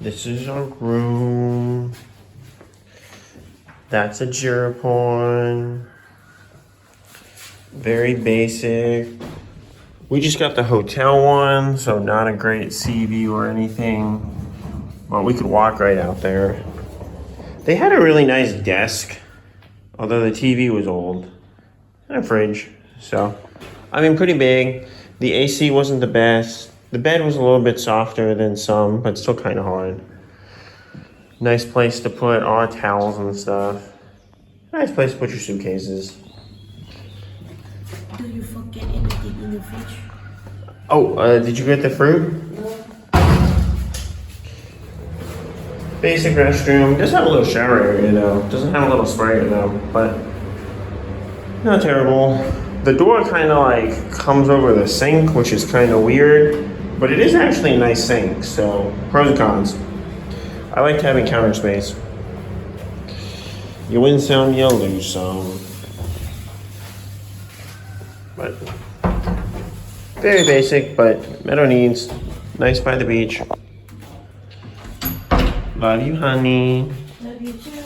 This is our room. That's a Jirapon. Very basic. We just got the hotel one, so not a great sea view or anything. But we could walk right out there. They had a really nice desk, although the TV was old. And a fridge, so. I mean, pretty big. The AC wasn't the best. The bed was a little bit softer than some, but still kind of hard. Nice place to put all our towels and stuff. Nice place to put your suitcases. Do you forget anything in the fridge? Oh, did you get the fruit? No. Basic restroom. Does have a little shower area though. Doesn't have a little sprayer though, but not terrible. The door kind of like comes over the sink, which is kind of weird, but it is actually a nice sink, so pros and cons. I liked having counter space. You win some, you lose some. But very basic, but meadow needs. Nice by the beach. Love you, honey. Love you too.